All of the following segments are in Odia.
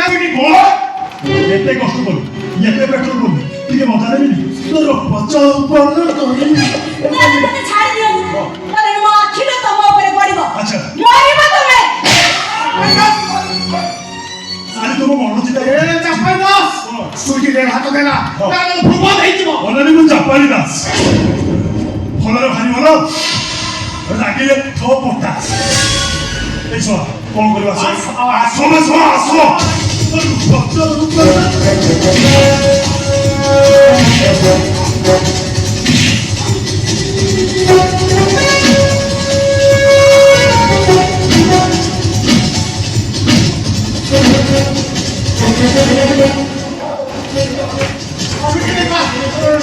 ଏତେ କଷ୍ଟ କଲୁ ଏତେ ପେଟ୍ରୋଲ କଲୁ ଟିକେ ମଜା ନେବିନି ତୋର ପଚାଉ ପଡୁ କହି ମୋତେ ଛାଡ଼ି ଦିଅନ୍ତୁ ନହେଲେ ମୋ ଆଖିଟା ତମ ଉପରେ ପଡ଼ିବ ଆଚ୍ଛା ମରିବ ତମେ ଆରେ ତୁମ ମନ ଚିତା ଚାପାଇ ଦାସ ସୁଇଟି ରେ ହାତ ଦେଲା ତାର ଭୁବନ ହେଇଯିବ ଅନାନି ମୁଁ ଚାପାଳି ଦାସ ଭଲରେ ଭାରି ଭଲ ଲାଗିଲେ ଥୋ ପଟା এই শোনা কোন করিবা আসো আসো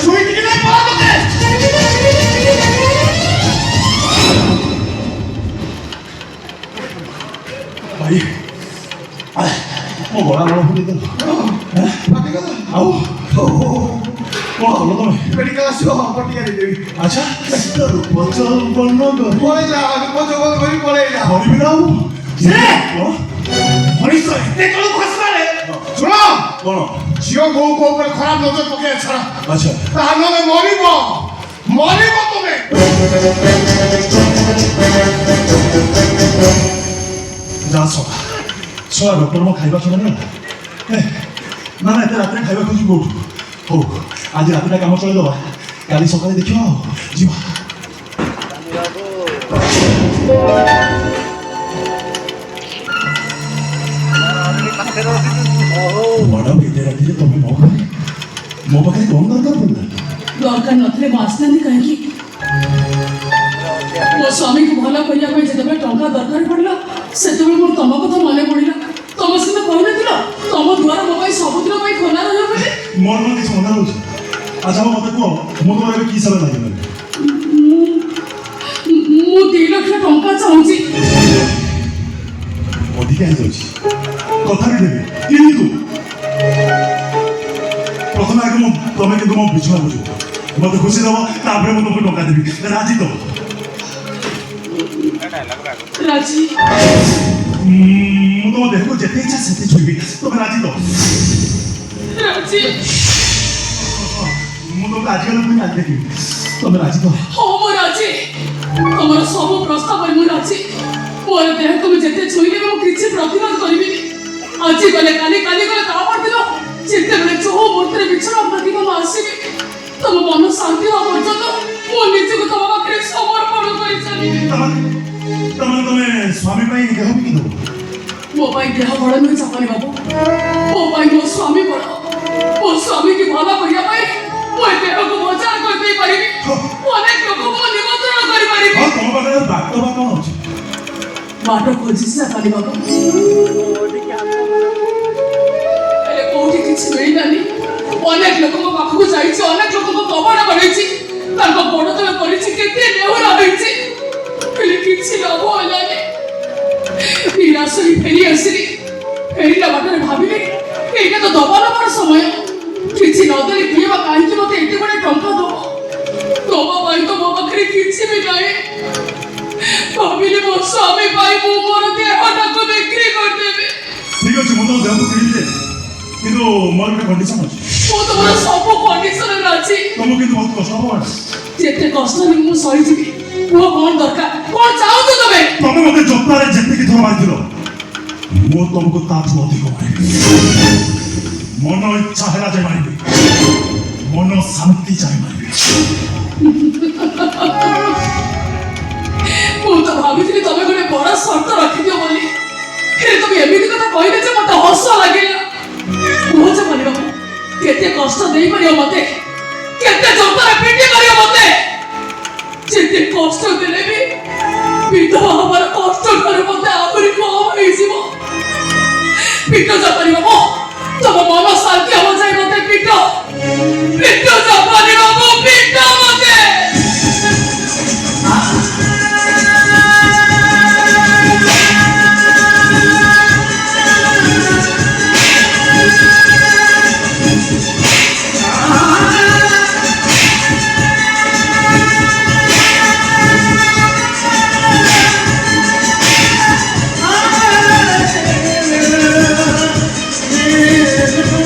সুইটি রে পালাতে ভাই ମୋ ଗଳା ନଳ ଫୁଟି ଦେଲ ଆଉ କ'ଣ କଲ ତମେ ମେଡିକାଲ ଆସିବ ପଟିଆ ଦେଇଦେବି ଆଚ୍ଛା ରୂପ ଚୌବନ ପଳେଇଲା ରୂପ ଯୌବନ କରି ପଳେଇଲା କରିବି ନା ଆଉ ମଣିଷ ଏତେ ତଳୁ ଖସିବାରେ ଶୁଣ କ'ଣ ଝିଅ ବୋଉ କୋଉ ଉପରେ ଖରାପ ନଜର ପକେଇବା ଛାଡ଼ ଆଚ୍ଛା ତାହା ନହେଲେ ମରିବ ତମେ ଯା ଶଳା ଡକ୍ଟର ମୋ ଖାଇବା ଛଡ଼ା ନା ନା ଏତେ ରାତିରେ ଖାଇବା ଖୋଜି କୋଉଠୁ ହଉ ଆଜି ରାତିଟା କାମ ଚଳେଇଦେବା କାଲି ସକାଳେ ଦେଖିବା ଆଉ ଯିବା ମ୍ୟାଡ଼ାମ ଏତେ ରାତିରେ ତମେ ମୋ ପାଖରେ କ'ଣ ଦରକାର ପଡ଼ିଲା ଦରକାର ନଥିଲେ ମୁଁ ଆସିଥାନ୍ତି କାହିଁକି ମୋ ସ୍ୱାମୀକୁ ଭଲ କରିବା ପାଇଁ ଯେତେବେଳେ ଟଙ୍କା ଦରକାର ପଡ଼ିଲା ସେତେବେଳେ ମୋର ତମ କଥା ମନେ ପଡ଼ିଲା ତମ ସିନା କହିନଥିଲ ତମ ଦ୍ୱାର ମୋ ପାଇଁ ସବୁଦିନ ପାଇଁ ଖୋଲା ରହିବ ବୋଲି ମୋର ମନ କିଛି ମନେ ରହୁଛି ଆଚ୍ଛା ମୋତେ କୁହ ମୁଁ ତୁମର ଏବେ କି ସମୟ ଲାଗିବ ମୁଁ 2 ଲକ୍ଷ ଟଙ୍କା ଚାହୁଁଛି ଅଧିକା ହେଇଯାଉଛି କଥା ବି ଦେବି କିନ୍ତୁ ପ୍ରଥମେ ଆଗେ ତମେ କିନ୍ତୁ ମୋ ବିଛଣା ବୁଝିବ ମୋତେ ଖୁସି ଦେବ ତାପରେ ମୁଁ ତୁମକୁ ଟଙ୍କା ଦେବି ରାଜି ଦେବ ରାଜି ମୁଁ ତୁମ ଦେହକୁ ଯେତେ ଇଚ୍ଛା ସେତେ ଛୁଇଁବି ତମେ ରାଜି ଦେବ ରାଜି ମୁଁ ତୁମକୁ ଆଜିକାଲି ପୁଣି କାଲି ଦେଖିବି ତମେ ରାଜି ଦେବ ହଁ ମୁଁ ରାଜି ତମର ସବୁ ପ୍ରସ୍ତାବରେ ମୁଁ ରାଜି ମୋର ଦେହକୁ ମୁଁ ଯେତେ ଛୁଇଁଲେ ମୁଁ କିଛି ପ୍ରତିବାଦ କରିବିନି ଆଜି ଗଲେ କାଲି ଗଲେ ତା ପରଦିନ ଯେତେବେଳେ ଯୋଉ ମୁହୂର୍ତ୍ତରେ ବିଛଣା ପ୍ରତିଭା ମୁଁ ଆସିବି ତମ ମନ ଶାନ୍ତି ହବା ପର୍ଯ୍ୟନ୍ତ ମୁଁ ନିଜକୁ ତମ ପାଖରେ ସମର୍ପଣ କରି ଚାଲିବି ତମେ ସ୍ୱାମୀ ପାଇଁ ଦେହ ବିକି ଦେବ ମୋ ପାଇଁ ଦେହ ବଡ଼ ନୁହେଁ ଚାପାଳି ବାବୁ ମୋ ପାଇଁ ମୋ ସ୍ୱାମୀ ବଡ଼ ମୋ ସ୍ୱାମୀକି ଭଲ କରିବା ପାଇଁ ମୁଁ ଏ ଦେହକୁ ବଜାର କରିଦେଇ ପାରିବି ଅନେକ ଲୋକଙ୍କୁ ମୁଁ ନିମନ୍ତ୍ରଣ କରିପାରିବି ତମ ପାଖରେ ବାଟ ବା କ'ଣ ଅଛି ବାଟ ଖୋଜିଛି ଚାପାଳି ବାବୁ ହେଲେ କୋଉଠି କିଛି ମିଳିଲାନି ଅନେକ ଲୋକଙ୍କ ପାଖକୁ ଯାଇଛି ଅନେକ ଲୋକଙ୍କ କବାଟ ବଢ଼େଇଛି ତାଙ୍କ ଗୋଡ଼ ତଳେ କରିଛି କେତେ ନେହୁରା ହେଇଛି ହେଲେ କିଛି ଲାଭ ହେଲାନି ନିରାଶ ହୋଇ ଫେରି ଆସିଲି ଫେରିଲା ବାଟରେ ଭାବିଲି ଏଇଟା ତ ଦବା ନେବାର ସମୟ କିଛି ନଦେଲେ କିଏ ବା କାହିଁକି ମୋତେ ଏତେ ଗୁଡ଼େ ଟଙ୍କା ଦବ ଦବା ପାଇଁ ତ ମୋ ପାଖରେ କିଛି ବି ନାହିଁ ଭାବିଲି ମୋ ସ୍ୱାମୀ ପାଇଁ ମୁଁ ମୋର ଦେହଟାକୁ ବିକ୍ରି କରିଦେବି ଠିକ ଅଛି ମୁଁ ତମ ଦେହକୁ କିଣିବି କିନ୍ତୁ ମୋର ଗୋଟେ କଣ୍ଡିସନ ଅଛି ମୁଁ ତମର ସବୁ କଣ୍ଡିସନରେ ଅଛି ତମକୁ କିନ୍ତୁ ବହୁତ କଷ୍ଟ ହବ ଯେତେ କଷ୍ଟ ବି ମୁଁ ସହିଯିବି କୁହ କ'ଣ ଦରକାର କ'ଣ ଚାହୁଁଛ ତମେ ତମେ ମୋତେ ଯତ୍ନରେ ଯେତିକି ଥର ମାରିଥିଲ ମୁଁ ତମକୁ ତାଠୁ ଅଧିକ ମାରିବି ମନ ଇଚ୍ଛା ହେଲା ଯେ ମାରିବି ମନ ଶାନ୍ତି ଯାଏ ମାରିବି ମୁଁ ତ ଭାବିଥିଲି ତମେ ଗୋଟେ ବଡ଼ ସର୍ତ୍ତ ରଖିଦିଅ ବୋଲି ହେଲେ ତମେ ଏମିତି କଥା କହିଲେ ଯେ ମୋତେ ହସ ଲାଗିଲା କୁହ ଯେ ମାନିବାକୁ କେତେ କଷ୍ଟ ଦେଇପାରିବ ମୋତେ କେତେ ଯନ୍ତ୍ରଣା ପିଟି କରିବ ମୋତେ ଯେତେ କଷ୍ଟ ଦେଲେ ବି ବିଧବା ହବାର କଷ୍ଟ ଠାରୁ ମୋତେ ଆହୁରି କମ ହେଇଯିବ ପିଟ ଚାପାରିବ ମୋ ତମ ମନ ଶାନ୍ତି ହବ ଯାଇ ମୋତେ ପିଟ ଚାପାରିବ ମୋ ପିଟ ମୋତେ ସିଲେକ୍ସନ